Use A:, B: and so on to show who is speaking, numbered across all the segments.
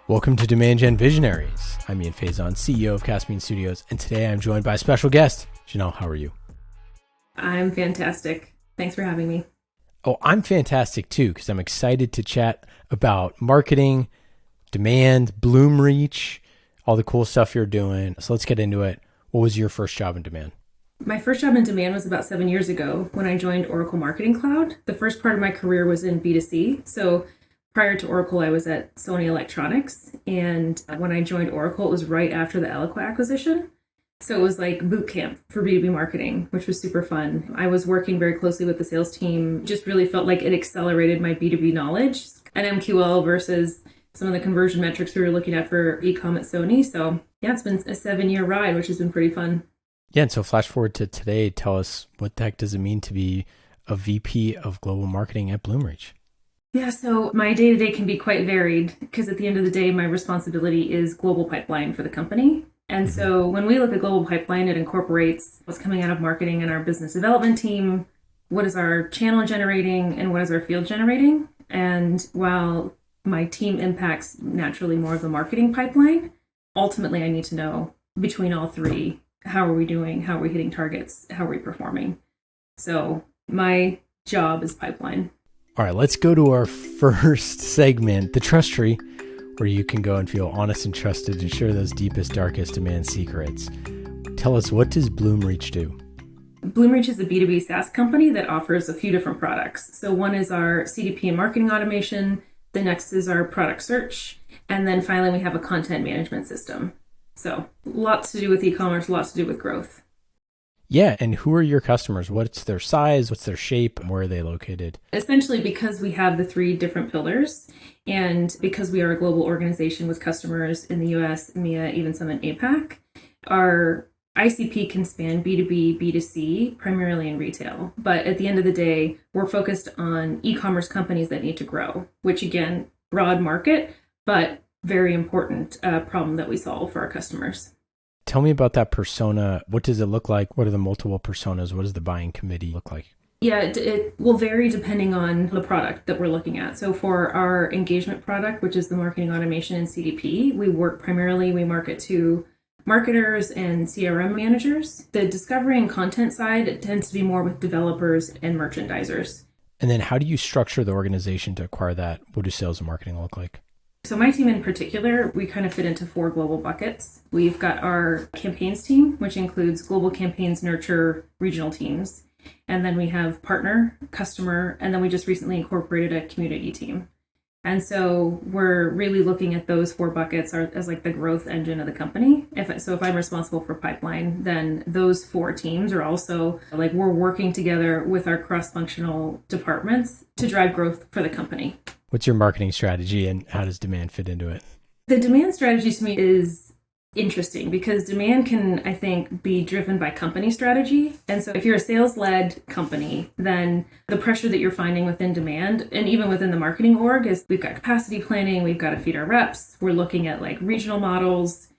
A: Welcome to Demand Gen Visionaries. I'm Ian Faison, CEO of Caspian Studios, and today I'm joined by a special guest. Genelle, how are you?
B: I'm fantastic. Thanks for having me.
A: Oh, I'm fantastic too, because I'm excited to chat about marketing, demand, Bloomreach, all the cool stuff you're doing. So let's get into it. What was your first job in demand?
B: My first job in demand was about 7 years ago when I joined Oracle Marketing Cloud. The first part of my career was in B2C. So prior to Oracle, I was at Sony Electronics. And when I joined Oracle, it was right after the Eloqua acquisition. So it was like boot camp for B2B marketing, which was super fun. I was working very closely with the sales team, just really felt like it accelerated my B2B knowledge and MQL versus some of the conversion metrics we were looking at for e-com at Sony. So yeah, it's been a 7-year ride, which has been pretty fun.
A: Yeah, and so flash forward to today, tell us what the heck does it mean to be a VP of global marketing at Bloomreach?
B: Yeah, so my day-to-day can be quite varied because at the end of the day, my responsibility is global pipeline for the company. And so when we look at global pipeline, it incorporates what's coming out of marketing and our business development team, what is our channel generating, and what is our field generating. And while my team impacts naturally more of the marketing pipeline, ultimately I need to know between all three, how are we doing? How are we hitting targets? How are we performing? So my job is pipeline.
A: All right, let's go to our first segment, the trust tree, where you can go and feel honest and trusted and share those deepest, darkest demand secrets. Tell us, what does Bloomreach do?
B: Bloomreach is a B2B SaaS company that offers a few different products. So one is our CDP and marketing automation. The next is our product search. And then finally, we have a content management system. So lots to do with e-commerce, lots to do with growth.
A: Yeah, and who are your customers? What's their size? What's their shape? Where are they located?
B: Essentially, because we have the three different pillars, and because we are a global organization with customers in the US, EMEA, even some in APAC, our ICP can span B2B, B2C, primarily in retail. But at the end of the day, we're focused on e-commerce companies that need to grow, which again, broad market, but very important problem that we solve for our customers.
A: Tell me about that persona. What does it look like? What are the multiple personas? What does the buying committee look like?
B: Yeah, it will vary depending on the product that we're looking at. So for our engagement product, which is the marketing automation and CDP, we market to marketers and CRM managers. The discovery and content side, it tends to be more with developers and merchandisers.
A: And then how do you structure the organization to acquire that? What do sales and marketing look like?
B: So my team in particular, we kind of fit into 4 global buckets. We've got our campaigns team, which includes global campaigns, nurture, regional teams. And then we have partner, customer, and then we just recently incorporated a community team. And so we're really looking at those 4 buckets as like the growth engine of the company. If I'm responsible for pipeline, then those 4 teams are also like we're working together with our cross-functional departments to drive growth for the company.
A: What's your marketing strategy and how does demand fit into it?
B: The demand strategy to me is interesting because demand can, I think, be driven by company strategy. And so if you're a sales-led company, then the pressure that you're finding within demand and even within the marketing org is we've got capacity planning, we've got to feed our reps, we're looking at like regional models.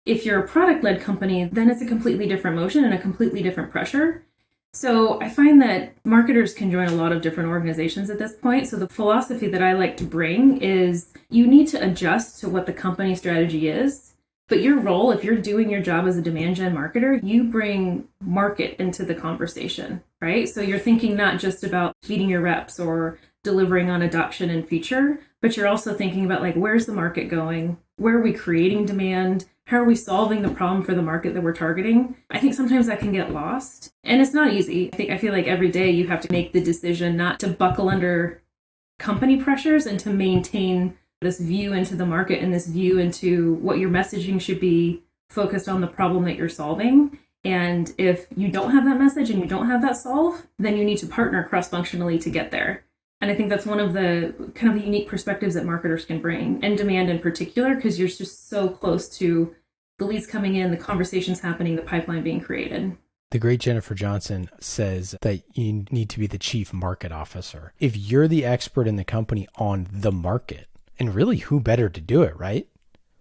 B: If you're a product-led company, then it's a completely different motion and a completely different pressure. So I find that marketers can join a lot of different organizations at this point. So the philosophy that I like to bring is you need to adjust to what the company strategy is. But your role, if you're doing your job as a demand gen marketer, you bring market into the conversation, right? So you're thinking not just about feeding your reps or delivering on adoption and feature, but you're also thinking about like, where's the market going? Where are we creating demand? How are we solving the problem for the market that we're targeting? I think sometimes that can get lost. And it's not easy. I feel like every day you have to make the decision not to buckle under company pressures and to maintain this view into the market and this view into what your messaging should be focused on the problem that you're solving. And if you don't have that message and you don't have that solve, then you need to partner cross-functionally to get there. And I think that's one of the kind of the unique perspectives that marketers can bring, and demand in particular, because you're just so close to the leads coming in, the conversations happening, the pipeline being created.
A: The great Jennifer Johnson says that you need to be the chief market officer. If you're the expert in the company on the market, and really who better to do it, right?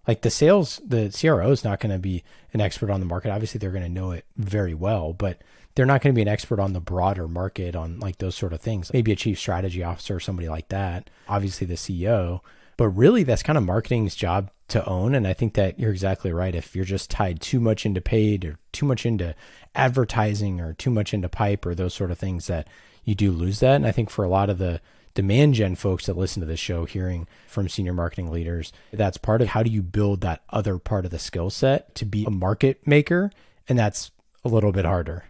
A: Like the CRO is not going to be an expert on the market. Obviously, they're going to know it very well, but they're not going to be an expert on the broader market on like those sort of things. Maybe a chief strategy officer or somebody like that. Obviously, the CEO. But really, that's kind of marketing's job to own. And I think that you're exactly right. If you're just tied too much into paid or too much into advertising or too much into pipe or those sort of things, that you do lose that. And I think for a lot of the demand gen folks that listen to this show, hearing from senior marketing leaders, that's part of how do you build that other part of the skill set to be a market maker. And that's a little bit harder.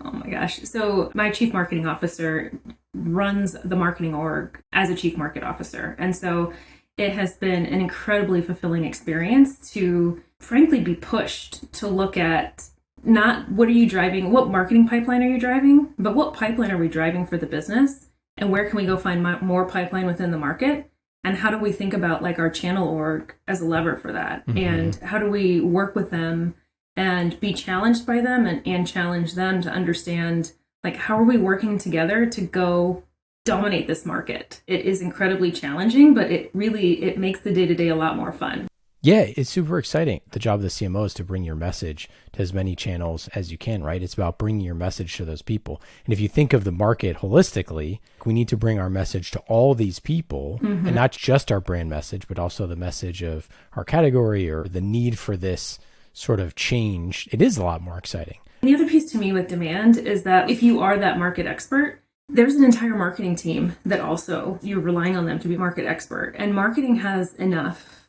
B: Oh my gosh. So my chief marketing officer runs the marketing org as a chief market officer. And so it has been an incredibly fulfilling experience to frankly be pushed to look at not what are you driving, what marketing pipeline are you driving, but what pipeline are we driving for the business, and where can we go find more pipeline within the market, and how do we think about like our channel org as a lever for that, and how do we work with them and be challenged by them and challenge them to understand like how are we working together to go dominate this market. It is incredibly challenging, but it makes the day-to-day a lot more fun.
A: Yeah, it's super exciting. The job of the CMO is to bring your message to as many channels as you can, right? It's about bringing your message to those people. And if you think of the market holistically, we need to bring our message to all these people, and not just our brand message, but also the message of our category or the need for this sort of change. It is a lot more exciting.
B: And the other piece to me with demand is that if you are that market expert, there's an entire marketing team that also you're relying on them to be market expert. And marketing has enough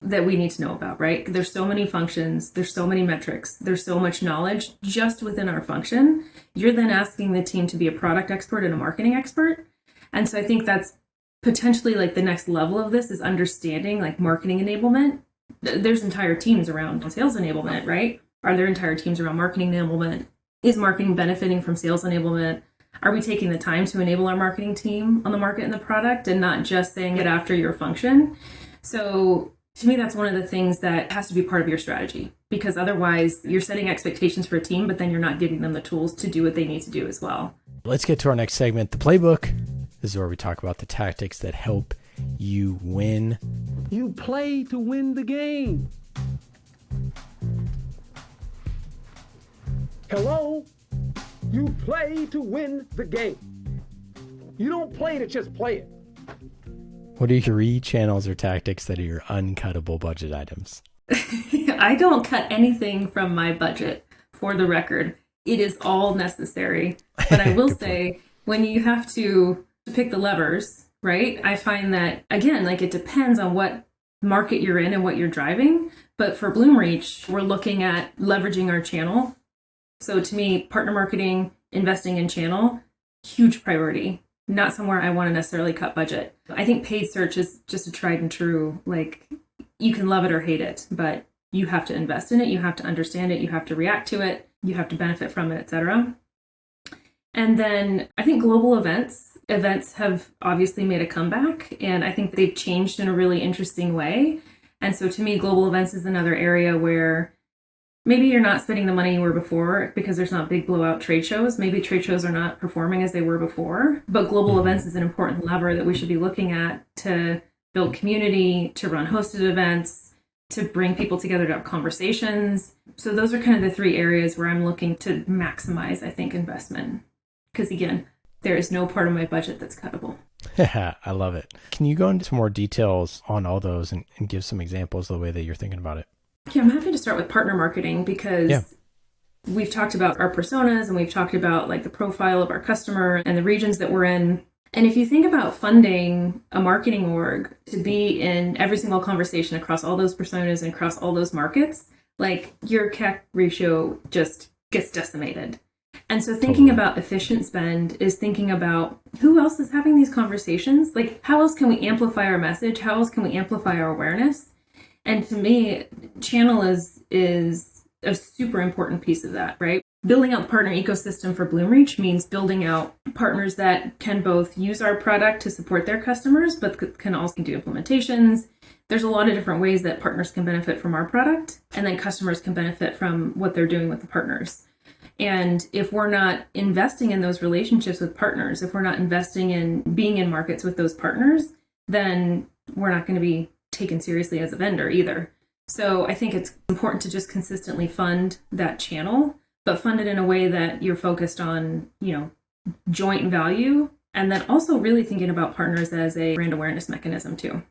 B: that we need to know about, right? There's so many functions, there's so many metrics, there's so much knowledge just within our function. You're then asking the team to be a product expert and a marketing expert. And so I think that's potentially like the next level of this is understanding like marketing enablement. There's entire teams around sales enablement, right? Are there entire teams around marketing enablement? Is marketing benefiting from sales enablement? Are we taking the time to enable our marketing team on the market and the product and not just saying it after your function? So to me, that's one of the things that has to be part of your strategy, because otherwise you're setting expectations for a team, but then you're not giving them the tools to do what they need to do as well.
A: Let's get to our next segment, the playbook. This is where we talk about the tactics that help you win.
C: You play to win the game. Hello? You play to win the game. You don't play to just play it.
A: What are your 3 channels or tactics that are your uncuttable budget items?
B: I don't cut anything from my budget, for the record. It is all necessary. But I will say, when you have to pick the levers, right? I find that, again, like it depends on what market you're in and what you're driving. But for Bloomreach, we're looking at leveraging our channel. So to me, partner marketing, investing in channel, huge priority. Not somewhere I want to necessarily cut budget. I think paid search is just a tried and true, like you can love it or hate it, but you have to invest in it. You have to understand it. You have to react to it. You have to benefit from it, etc. And then I think global events have obviously made a comeback, and I think they've changed in a really interesting way. And so to me, global events is another area where maybe you're not spending the money you were before because there's not big blowout trade shows. Maybe trade shows are not performing as they were before, but global events is an important lever that we should be looking at to build community, to run hosted events, to bring people together to have conversations. So those are kind of the 3 areas where I'm looking to maximize, I think, investment. Because again, there is no part of my budget that's cuttable.
A: I love it. Can you go into more details on all those and give some examples of the way that you're thinking about it?
B: Yeah, I'm happy to start with partner marketing because we've talked about our personas and we've talked about like the profile of our customer and the regions that we're in. And if you think about funding a marketing org to be in every single conversation across all those personas and across all those markets, like your CAC ratio just gets decimated. And so thinking about efficient spend is thinking about who else is having these conversations? Like how else can we amplify our message? How else can we amplify our awareness? And to me, channel is a super important piece of that, right? Building out the partner ecosystem for Bloomreach means building out partners that can both use our product to support their customers, but can also do implementations. There's a lot of different ways that partners can benefit from our product, and then customers can benefit from what they're doing with the partners. And if we're not investing in those relationships with partners, if we're not investing in being in markets with those partners, then we're not going to be taken seriously as a vendor either. So I think it's important to just consistently fund that channel, but fund it in a way that you're focused on, joint value, and then also really thinking about partners as a brand awareness mechanism too.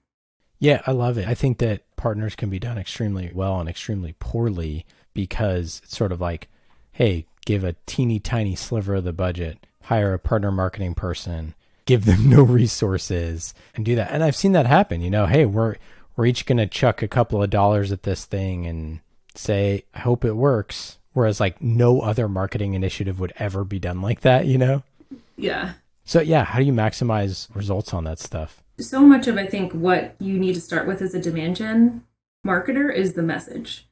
A: Yeah, I love it. I think that partners can be done extremely well and extremely poorly because it's sort of like, hey, give a teeny tiny sliver of the budget, hire a partner marketing person, give them no resources and do that. And I've seen that happen, hey, we're each going to chuck a couple of dollars at this thing and say, I hope it works. Whereas like no other marketing initiative would ever be done like that,
B: Yeah.
A: So yeah, how do you maximize results on that stuff?
B: So much of, I think, what you need to start with as a demand gen marketer is the message,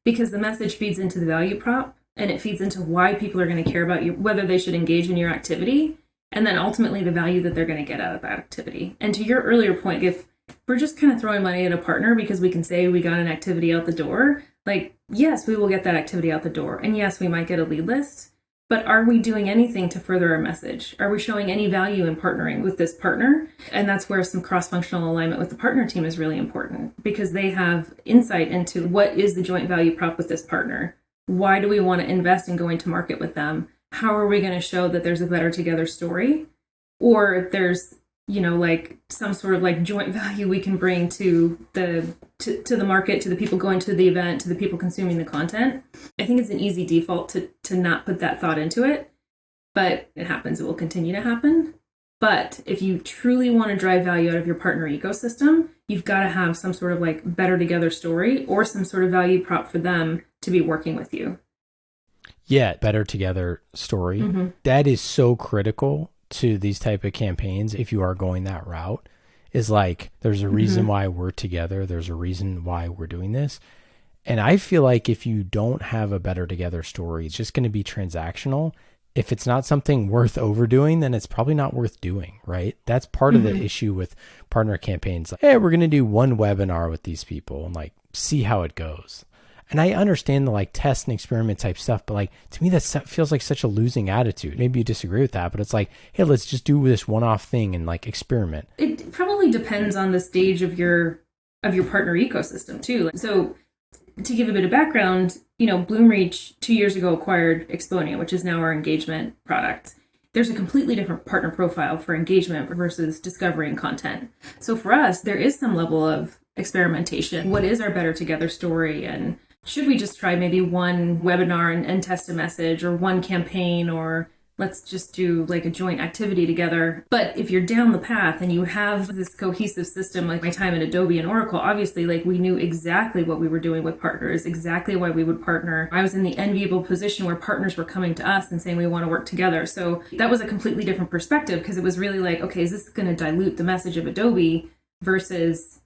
B: because the message feeds into the value prop and it feeds into why people are going to care about you, whether they should engage in your activity, and then ultimately the value that they're going to get out of that activity. And to your earlier point, if we're just kind of throwing money at a partner because we can say we got an activity out the door, like, yes, we will get that activity out the door. And yes, we might get a lead list. But are we doing anything to further our message? Are we showing any value in partnering with this partner? And that's where some cross-functional alignment with the partner team is really important, because they have insight into what is the joint value prop with this partner. Why do we want to invest in going to market with them? How are we going to show that there's a better together story? Or if there's, like some sort of like joint value we can bring to the market, to the people going to the event, to the people consuming the content. I think it's an easy default to not put that thought into it, but it happens. It will continue to happen. But if you truly want to drive value out of your partner ecosystem, you've got to have some sort of like better together story or some sort of value prop for them to be working with you.
A: Yeah, better together story. Mm-hmm. That is so critical to these type of campaigns. If you are going that route, is like, there's a reason why we're together. There's a reason why we're doing this. And I feel like if you don't have a better together story, it's just going to be transactional. If it's not something worth overdoing, then it's probably not worth doing, right? That's part of the issue with partner campaigns. Like, hey, we're going to do one webinar with these people and like see how it goes. And I understand the like test and experiment type stuff, but like to me, that feels like such a losing attitude. Maybe you disagree with that, but it's like, hey, let's just do this one-off thing and like experiment.
B: It probably depends on the stage of your partner ecosystem too. So to give a bit of background, Bloomreach 2 years ago acquired Exponia, which is now our engagement product. There's a completely different partner profile for engagement versus discovery and content. So for us, there is some level of experimentation. What is our better together story? And should we just try maybe one webinar and test a message, or one campaign, or let's just do like a joint activity together? But if you're down the path and you have this cohesive system, like my time at Adobe and Oracle, obviously like we knew exactly what we were doing with partners, exactly why we would partner. I was in the enviable position where partners were coming to us and saying we want to work together. So that was a completely different perspective, because it was really like, okay, is this going to dilute the message of Adobe versus,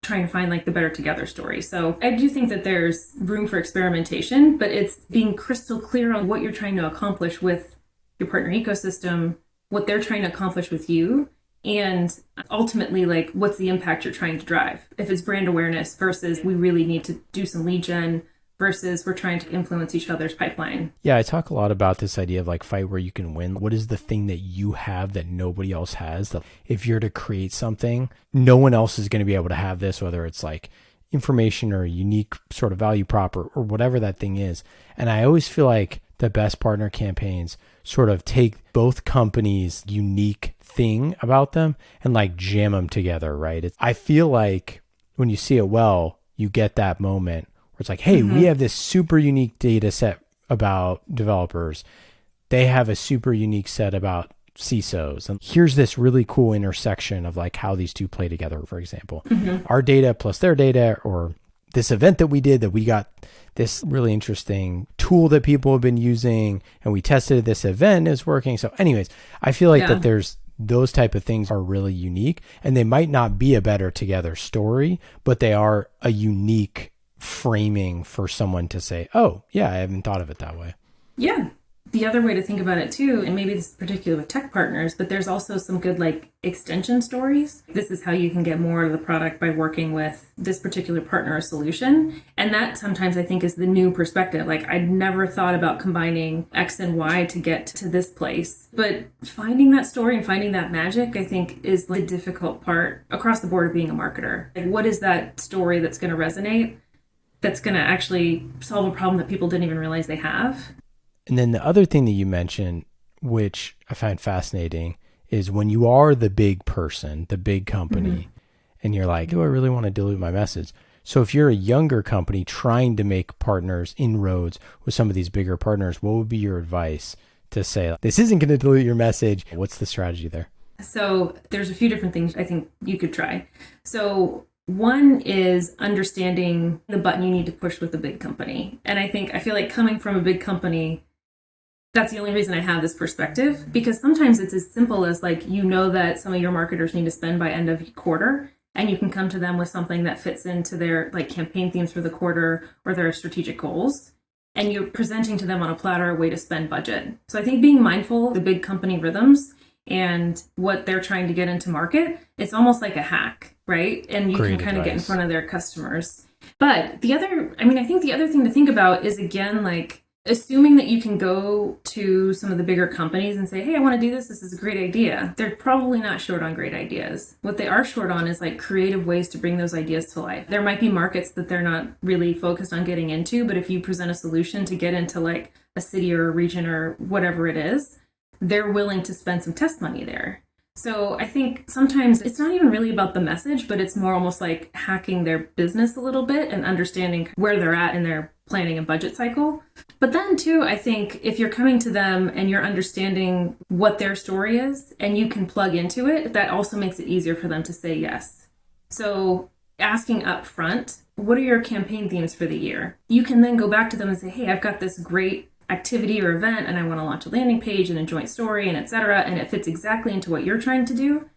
B: trying to find like the better together story. So I do think that there's room for experimentation, but it's being crystal clear on what you're trying to accomplish with your partner ecosystem, what they're trying to accomplish with you, and ultimately like what's the impact you're trying to drive. If it's brand awareness versus we really need to do some lead gen versus we're trying to influence each other's pipeline.
A: Yeah, I talk a lot about this idea of like fight where you can win. What is the thing that you have that nobody else has? That if you're to create something, no one else is going to be able to have this, whether it's like information or a unique sort of value prop or whatever that thing is. And I always feel like the best partner campaigns sort of take both companies' unique thing about them and like jam them together, right? I feel like when you see it well, you get that moment where it's like, hey, we have this super unique data set about developers. They have a super unique set about CISOs. And here's this really cool intersection of like how these two play together, for example. Our data plus their data, or this event that we did that we got this really interesting tool that people have been using and we tested this event is working. So anyways, I feel like that there's those type of things are really unique, and they might not be a better together story, but they are a unique framing for someone to say, oh yeah, I haven't thought of it that way.
B: Yeah. The other way to think about it too, and maybe this is particular with tech partners, but there's also some good like extension stories. This is how you can get more of the product by working with this particular partner or solution. And that sometimes I think is the new perspective. Like I'd never thought about combining X and Y to get to this place. But finding that story and finding that magic, I think, is the difficult part across the board of being a marketer. Like what is that story that's going to resonate, that's going to actually solve a problem that people didn't even realize they have?
A: And then the other thing that you mentioned, which I find fascinating, is when you are the big person, the big company, and you're like, do I really want to dilute my message? So if you're a younger company trying to make partners, inroads with some of these bigger partners, what would be your advice to say, this isn't going to dilute your message? What's the strategy there?
B: So there's a few different things I think you could try. So one is understanding the button you need to push with a big company. And I feel like coming from a big company, that's the only reason I have this perspective, because sometimes it's as simple as like, that some of your marketers need to spend by end of quarter, and you can come to them with something that fits into their like campaign themes for the quarter or their strategic goals. And you're presenting to them on a platter a way to spend budget. So I think being mindful of the big company rhythms and what they're trying to get into market, it's almost like a hack, right? And you
A: Great
B: can kind of get in
A: advice.
B: front of their customers. But I think the other thing to think about is, again, like assuming that you can go to some of the bigger companies and say, hey, I want to do this. This is a great idea. They're probably not short on great ideas. What they are short on is like creative ways to bring those ideas to life. There might be markets that they're not really focused on getting into, but if you present a solution to get into like a city or a region or whatever it is, they're willing to spend some test money there. So I think sometimes it's not even really about the message, but it's more almost like hacking their business a little bit and understanding where they're at in their planning and budget cycle. But then too, I think if you're coming to them and you're understanding what their story is and you can plug into it, that also makes it easier for them to say yes. So asking up front, what are your campaign themes for the year? You can then go back to them and say, hey, I've got this great activity or event and I want to launch a landing page and a joint story and etc. And it fits exactly into what you're trying to do.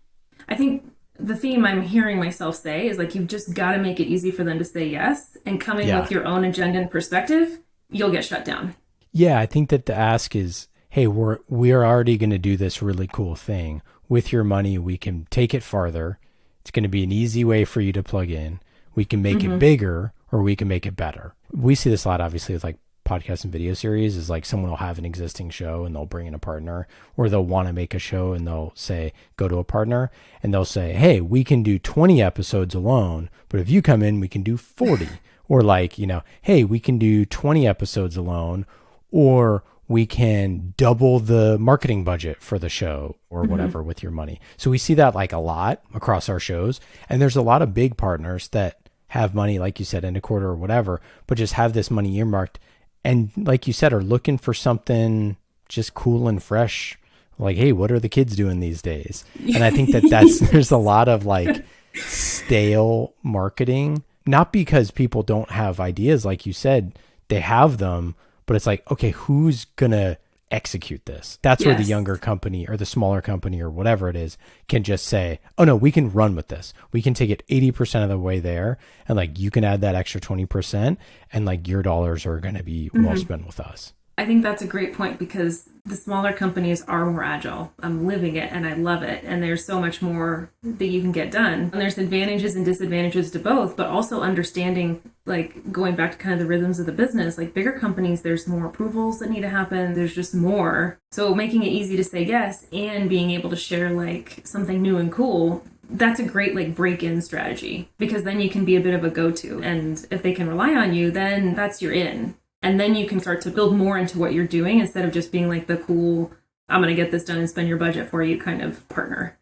B: I think the theme I'm hearing myself say is like, you've just got to make it easy for them to say yes, and coming with your own agenda and perspective, you'll get shut down.
A: Yeah, I think that the ask is, hey, we're already going to do this really cool thing. With your money, we can take it farther. It's going to be an easy way for you to plug in. We can make it bigger, or we can make it better. We see this a lot, obviously, with like podcast and video series. Is like someone will have an existing show and they'll bring in a partner, or they'll want to make a show and they'll say, go to a partner and they'll say, hey, we can do 20 episodes alone, but if you come in, we can do 40. Or like, hey, we can do 20 episodes alone, or we can double the marketing budget for the show or whatever with your money. So we see that like a lot across our shows. And there's a lot of big partners that have money, like you said, in a quarter or whatever, but just have this money earmarked. And like you said, are looking for something just cool and fresh. Like, hey, what are the kids doing these days? And I think there's a lot of like stale marketing, not because people don't have ideas. Like you said, they have them, but it's like, okay, who's going to execute this? That's where the younger company or the smaller company or whatever it is can just say, oh no, we can run with this. We can take it 80% of the way there. And like, you can add that extra 20% and like your dollars are going to be well spent with us.
B: I think that's a great point, because the smaller companies are more agile. I'm living it and I love it. And there's so much more that you can get done. And there's advantages and disadvantages to both, but also understanding, like going back to kind of the rhythms of the business, like bigger companies, there's more approvals that need to happen. There's just more. So making it easy to say yes and being able to share like something new and cool, that's a great like break-in strategy, because then you can be a bit of a go-to. And if they can rely on you, then that's your in. And then you can start to build more into what you're doing instead of just being like the cool, I'm going to get this done and spend your budget for you kind of partner.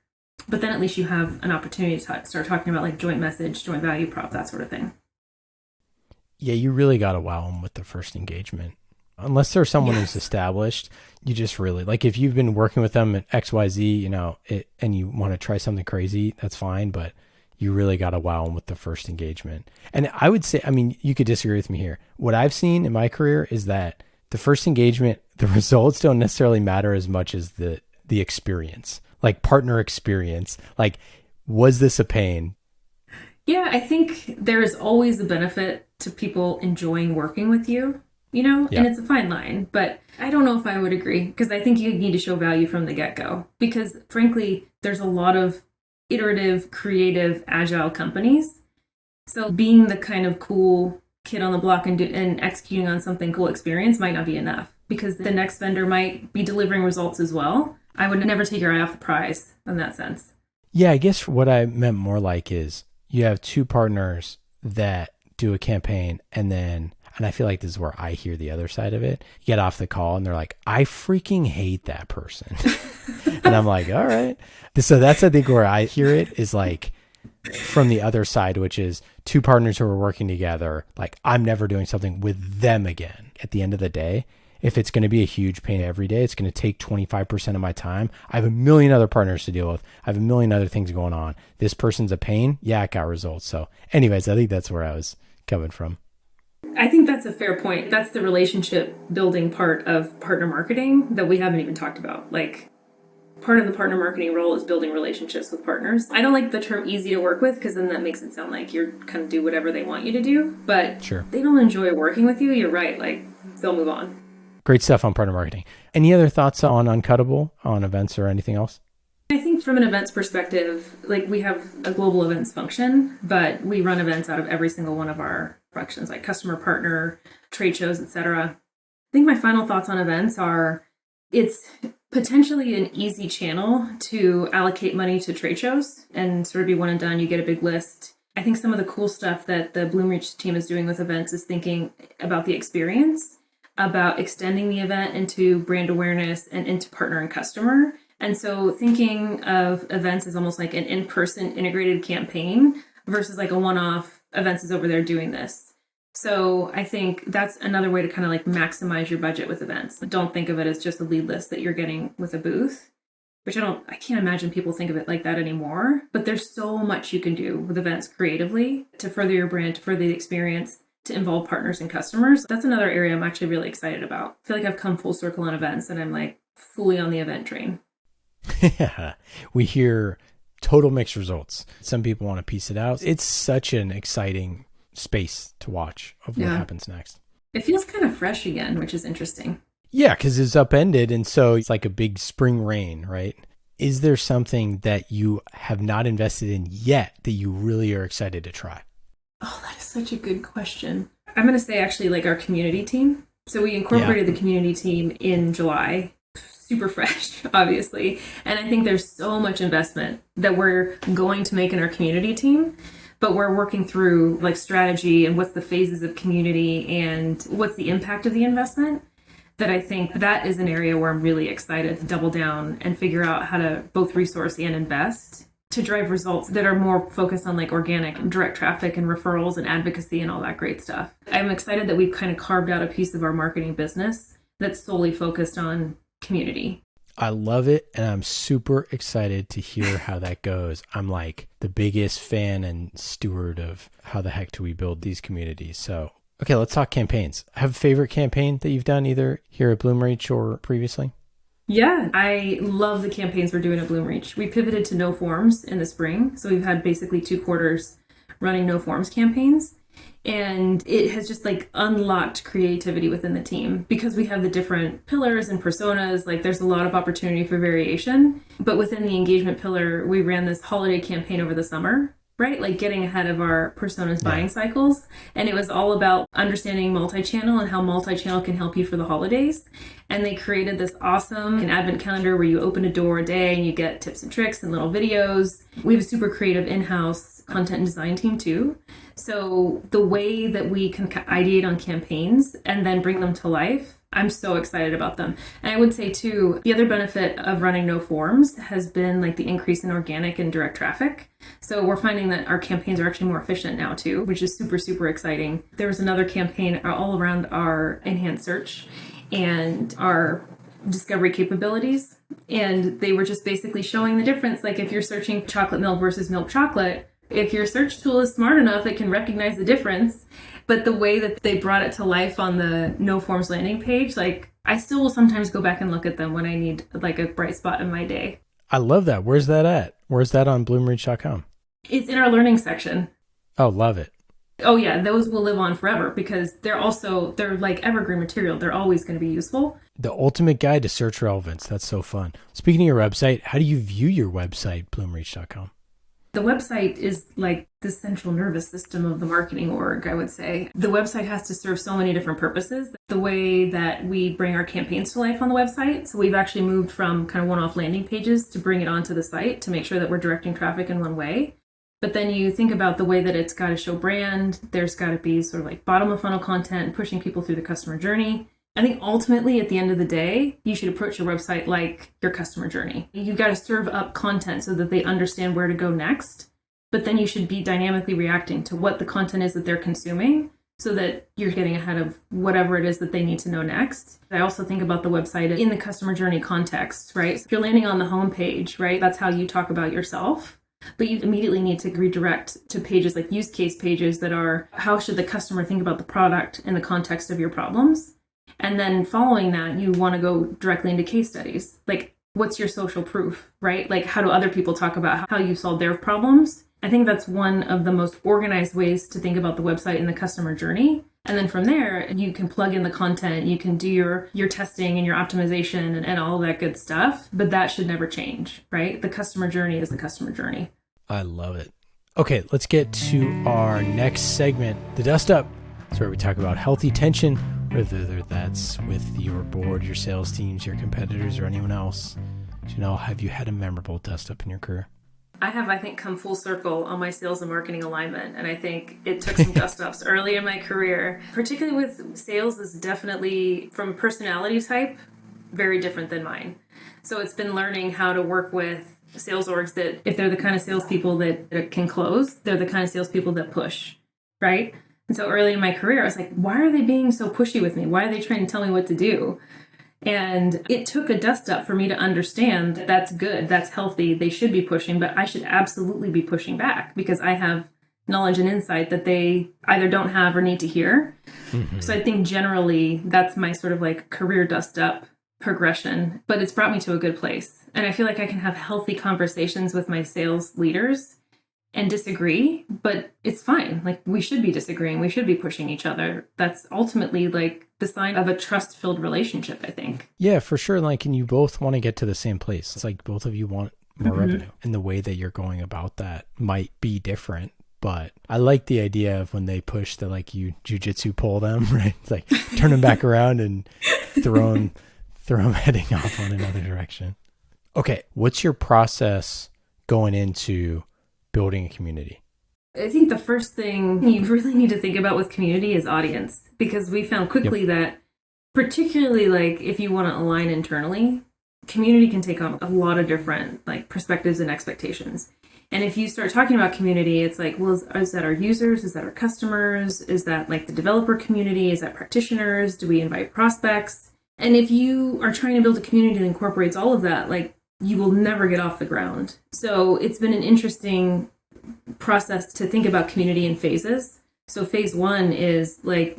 B: But then at least you have an opportunity to start talking about like joint message, joint value prop, that sort of thing.
A: Yeah, you really got to wow them with the first engagement. Unless there's someone who's established, you just really, like if you've been working with them at XYZ, and you want to try something crazy, that's fine. But you really got to wow them with the first engagement. And I would say, I mean, you could disagree with me here. What I've seen in my career is that the first engagement, the results don't necessarily matter as much as the experience, like partner experience. Like, was this a pain?
B: Yeah, I think there is always a benefit to people enjoying working with you, and it's a fine line. But I don't know if I would agree, because I think you need to show value from the get-go. Because frankly, there's a lot of iterative, creative, agile companies. So being the kind of cool kid on the block and executing on something cool experience might not be enough, because the next vendor might be delivering results as well. I would never take your eye off the prize in that sense. Yeah,
A: I guess what I meant more like is you have two partners that do a campaign, and I feel like this is where I hear the other side of it. You get off the call and they're like, I freaking hate that person. And I'm like, all right. So that's, I think, where I hear it is like, from the other side, which is two partners who are working together. Like, I'm never doing something with them again. At the end of the day, if it's going to be a huge pain every day, it's going to take 25% of my time. I have a million other partners to deal with. I have a million other things going on. This person's a pain. Yeah, it got results. So anyways, I think that's where I was coming from.
B: I think that's a fair point. That's the relationship building part of partner marketing that we haven't even talked about. Like, part of the partner marketing role is building relationships with partners. I don't like the term easy to work with because then that makes it sound like you're kind of do whatever they want you to do. But
A: Sure.
B: They don't enjoy working with you. You're right. Like, they'll move on.
A: Great stuff on partner marketing. Any other thoughts on Uncuttable, on events or anything else?
B: I think from an events perspective, like we have a global events function, but we run events out of every single one of our functions, like customer, partner, trade shows, etc. I think my final thoughts on events are it's potentially an easy channel to allocate money to trade shows and sort of be one and done. You get a big list. I think some of the cool stuff that the Bloomreach team is doing with events is thinking about the experience, about extending the event into brand awareness and into partner and customer. And so thinking of events as almost like an in-person integrated campaign versus like a one-off events is over there doing this. So I think that's another way to kind of like maximize your budget with events. Don't think of it as just a lead list that you're getting with a booth, which I can't imagine people think of it like that anymore. But there's so much you can do with events creatively to further your brand, to further the experience, to involve partners and customers. That's another area I'm actually really excited about. I feel like I've come full circle on events and I'm like fully on the event train.
A: Yeah, we hear total mixed results. Some people want to piece it out. It's such an exciting space to watch of what happens next.
B: It feels kind of fresh again, which is interesting.
A: Yeah, because it's upended. And so it's like a big spring rain, right? Is there something that you have not invested in yet that you really are excited to try?
B: Oh, that is such a good question. I'm going to say actually like our community team. So we incorporated the community team in July. Super fresh, obviously. And I think there's so much investment that we're going to make in our community team, but we're working through like strategy and what's the phases of community and what's the impact of the investment. That I think that is an area where I'm really excited to double down and figure out how to both resource and invest to drive results that are more focused on like organic and direct traffic and referrals and advocacy and all that great stuff. I'm excited that we've kind of carved out a piece of our marketing business that's solely focused on community.
A: I love it. And I'm super excited to hear how that goes. I'm like the biggest fan and steward of how the heck do we build these communities. So, okay, let's talk campaigns. Have a favorite campaign that you've done either here at Bloomreach or previously?
B: Yeah, I love the campaigns we're doing at Bloomreach. We pivoted to no forms in the spring. So we've had basically 2 quarters running no forms campaigns. And it has just like unlocked creativity within the team because we have the different pillars and personas. Like there's a lot of opportunity for variation. But within the engagement pillar, we ran this holiday campaign over the summer, right? Like getting ahead of our personas buying cycles. And it was all about understanding multi-channel and how multi-channel can help you for the holidays. And they created this awesome advent calendar where you open a door a day and you get tips and tricks and little videos. We have a super creative in-house content and design team too. So the way that we can ideate on campaigns and then bring them to life, I'm so excited about them. And I would say too, the other benefit of running no forms has been like the increase in organic and direct traffic. So we're finding that our campaigns are actually more efficient now too, which is super, super exciting. There was another campaign all around our enhanced search and our discovery capabilities. And they were just basically showing the difference. Like if you're searching chocolate milk versus milk chocolate, if your search tool is smart enough, it can recognize the difference. But the way that they brought it to life on the no forms landing page, like I still will sometimes go back and look at them when I need like a bright spot in my day.
A: I love that. Where's that at? Where's that on bloomreach.com?
B: It's in our learning section.
A: Oh, love it.
B: Oh yeah, those will live on forever because they're like evergreen material. They're always going to be useful.
A: The ultimate guide to search relevance. That's so fun. Speaking of your website, how do you view your website, bloomreach.com?
B: The website is like the central nervous system of the marketing org, I would say. The website has to serve so many different purposes. The way that we bring our campaigns to life on the website. So we've actually moved from kind of one-off landing pages to bring it onto the site to make sure that we're directing traffic in one way. But then you think about the way that it's got to show brand. There's got to be sort of like bottom of funnel content, pushing people through the customer journey. I think ultimately at the end of the day, you should approach your website like your customer journey. You've got to serve up content so that they understand where to go next. but then you should be dynamically reacting to what the content is that they're consuming so that you're getting ahead of whatever it is that they need to know next. I also think about the website in the customer journey context, right? So if you're landing on the homepage, right, that's how you talk about yourself. But you immediately need to redirect to pages like use case pages that are how should the customer think about the product in the context of your problems? And then following that, you want to go directly into case studies. Like, what's your social proof, right? Like, how do other people talk about how you solve their problems? I think that's one of the most organized ways to think about the website and the customer journey. And then from there, you can plug in the content, you can do your testing and your optimization and all that good stuff. But that should never change, right? The customer journey is the customer journey.
A: I love it. Okay, let's get to our next segment, the dust up. It's where we talk about healthy tension, whether that's with your board, your sales teams, your competitors, or anyone else. Genelle, have you had a memorable dust up in your career?
B: I have, I think, come full circle on my sales and marketing alignment. And I think it took some dust ups early in my career, particularly with sales is definitely from personality type, very different than mine. So it's been learning how to work with sales orgs that if they're the kind of salespeople that can close, they're the kind of salespeople that push, right? And so early in my career, I was like, why are they being so pushy with me? Why are they trying to tell me what to do? And it took a dust up for me to understand that that's good, that's healthy, they should be pushing, but I should absolutely be pushing back because I have knowledge and insight that they either don't have or need to hear. Mm-hmm. So I think generally that's my sort of like career dust up progression, but it's brought me to a good place. And I feel like I can have healthy conversations with my sales leaders and disagree, but it's fine. Like, we should be disagreeing. We should be pushing each other. That's ultimately like the sign of a trust-filled relationship, I think.
A: Yeah, for sure. Like, and you both want to get to the same place. It's like both of you want more revenue, and the way that you're going about that might be different. But I like the idea of when they push that, like, you jujitsu pull them, right? It's like turn them back around and throw them heading off on another direction. Okay, what's your process going into building a community?
B: I think the first thing you really need to think about with community is audience, because we found quickly that particularly like if you want to align internally, community can take on a lot of different like perspectives and expectations. And if you start talking about community, it's like, well, is that our users? Is that our customers? Is that like the developer community? Is that practitioners? Do we invite prospects? And if you are trying to build a community that incorporates all of that, like, you will never get off the ground. So it's been an interesting process to think about community in phases. So phase one is like,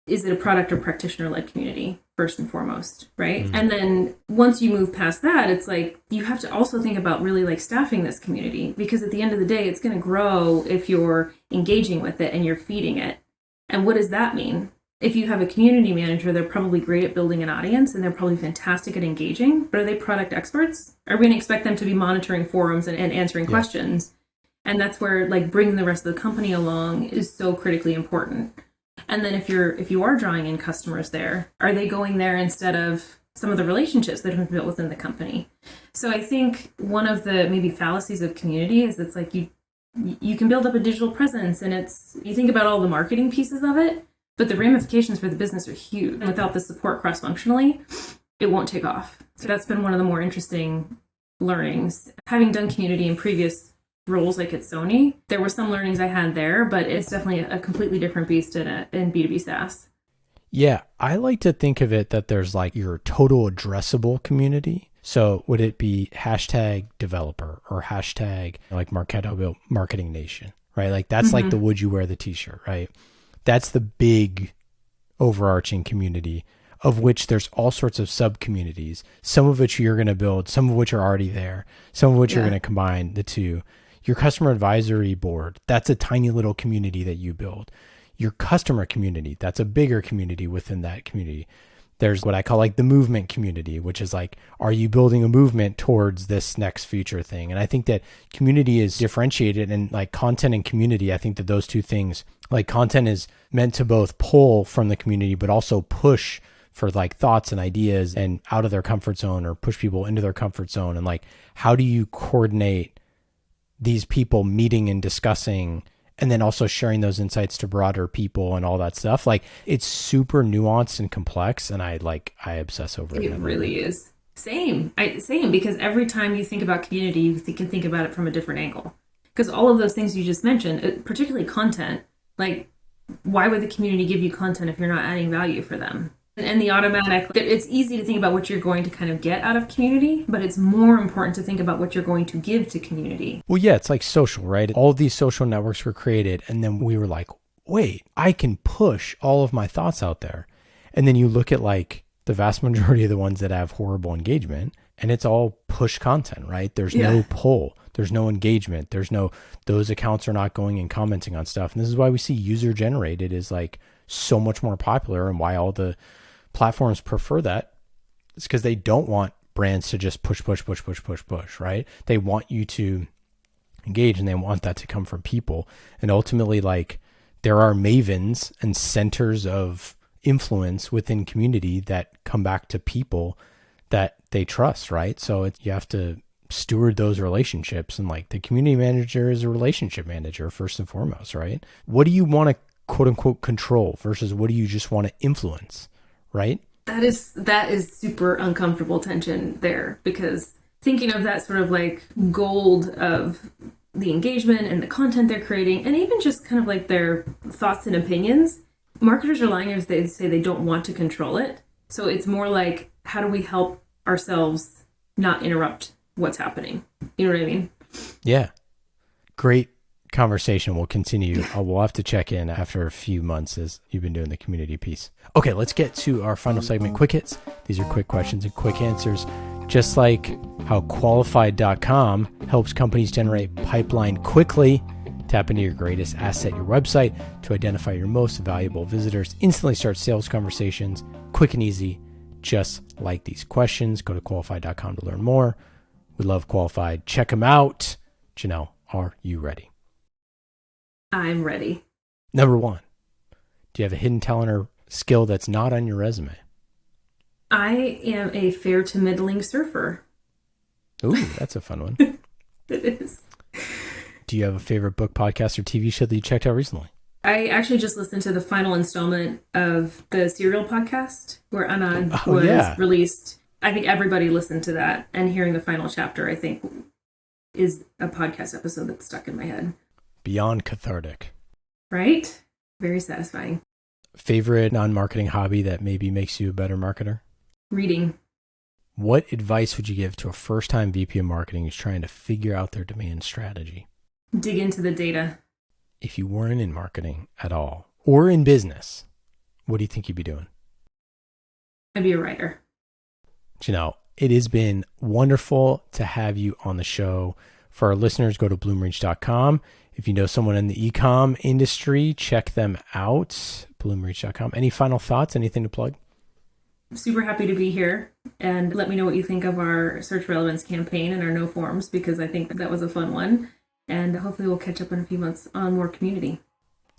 B: is it a product or practitioner-led community, first and foremost, right? Mm-hmm. And then once you move past that, it's like, you have to also think about really like staffing this community, because at the end of the day, it's going to grow if you're engaging with it and you're feeding it. And what does that mean? If you have a community manager, they're probably great at building an audience and they're probably fantastic at engaging, but are they product experts? Are we going to expect them to be monitoring forums and answering questions? And that's where like bringing the rest of the company along is so critically important. And then if you are drawing in customers there, are they going there instead of some of the relationships that have been built within the company? So I think one of the maybe fallacies of community is it's like you can build up a digital presence and you think about all the marketing pieces of it, but the ramifications for the business are huge. And without the support cross-functionally, it won't take off. So that's been one of the more interesting learnings. Having done community in previous roles like at Sony, there were some learnings I had there, but it's definitely a completely different beast in B2B SaaS.
A: Yeah, I like to think of it that there's like your total addressable community. So would it be hashtag developer or hashtag like Marketo Marketing Nation, right? Like that's like the would you wear the t-shirt, right? That's the big overarching community, of which there's all sorts of sub-communities, some of which you're going to build, some of which are already there, some of which you're going to combine the two. Your customer advisory board, that's a tiny little community that you build. Your customer community, that's a bigger community within that community. There's what I call like the movement community, which is like, are you building a movement towards this next future thing? And I think that community is differentiated, and like content and community, I think that those two things, like content is meant to both pull from the community, but also push for like thoughts and ideas and out of their comfort zone, or push people into their comfort zone. And like, how do you coordinate these people meeting and discussing, and then also sharing those insights to broader people and all that stuff? Like, it's super nuanced and complex, and I obsess over it.
B: It really is. Same, because every time you think about community, you can think about it from a different angle. Because all of those things you just mentioned, particularly content, like why would the community give you content if you're not adding value for them? And the automatic, it's easy to think about what you're going to kind of get out of community, but it's more important to think about what you're going to give to community.
A: Well, yeah, it's like social, right? All of these social networks were created, and then we were like, wait, I can push all of my thoughts out there. And then you look at like the vast majority of the ones that have horrible engagement, and it's all push content, right? There's no pull. There's no engagement. Those accounts are not going and commenting on stuff. And this is why we see user generated is like so much more popular, and why all the platforms prefer that. It's because they don't want brands to just push, right? They want you to engage, and they want that to come from people. And ultimately, like, there are mavens and centers of influence within community that come back to people that they trust, right? So you have to steward those relationships, and like the community manager is a relationship manager first and foremost, right? What do you want to quote unquote control versus what do you just want to influence, right?
B: That is super uncomfortable tension there, because thinking of that sort of like gold of the engagement and the content they're creating, and even just kind of like their thoughts and opinions, marketers are lying if they say they don't want to control it. So it's more like, how do we help ourselves not interrupt what's happening? You know what I mean?
A: Yeah. Great conversation. We'll continue. We'll have to check in after a few months as you've been doing the community piece. Okay, let's get to our final segment, Quick Hits. These are quick questions and quick answers. Just like how qualified.com helps companies generate pipeline quickly, tap into your greatest asset, your website, to identify your most valuable visitors, instantly start sales conversations, quick and easy, just like these questions. Go to qualified.com to learn more. We love Qualified. Check them out. Genelle, are you ready?
B: I'm ready.
A: Number 1, do you have a hidden talent or skill that's not on your resume?
B: I am a fair to middling surfer.
A: Ooh, that's a fun one.
B: It is.
A: Do you have a favorite book, podcast, or TV show that you checked out recently?
B: I actually just listened to the final installment of the Serial podcast where Anand was released. I think everybody listened to that, and hearing the final chapter, I think, is a podcast episode that's stuck in my head.
A: Beyond cathartic.
B: Right? Very satisfying.
A: Favorite non-marketing hobby that maybe makes you a better marketer?
B: Reading.
A: What advice would you give to a first-time VP of marketing who's trying to figure out their demand strategy?
B: Dig into the data.
A: If you weren't in marketing at all, or in business, what do you think you'd be doing?
B: I'd be a writer.
A: Genelle, it has been wonderful to have you on the show. For our listeners, go to bloomreach.com. If you know someone in the e-com industry, check them out, bloomreach.com. Any final thoughts? Anything to plug?
B: I'm super happy to be here, and let me know what you think of our search relevance campaign and our no forms, because I think that was a fun one. And hopefully we'll catch up in a few months on more community.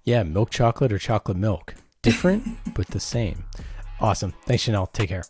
A: Yeah, milk chocolate or chocolate milk. Different, but the same. Awesome. Thanks, Genelle. Take care.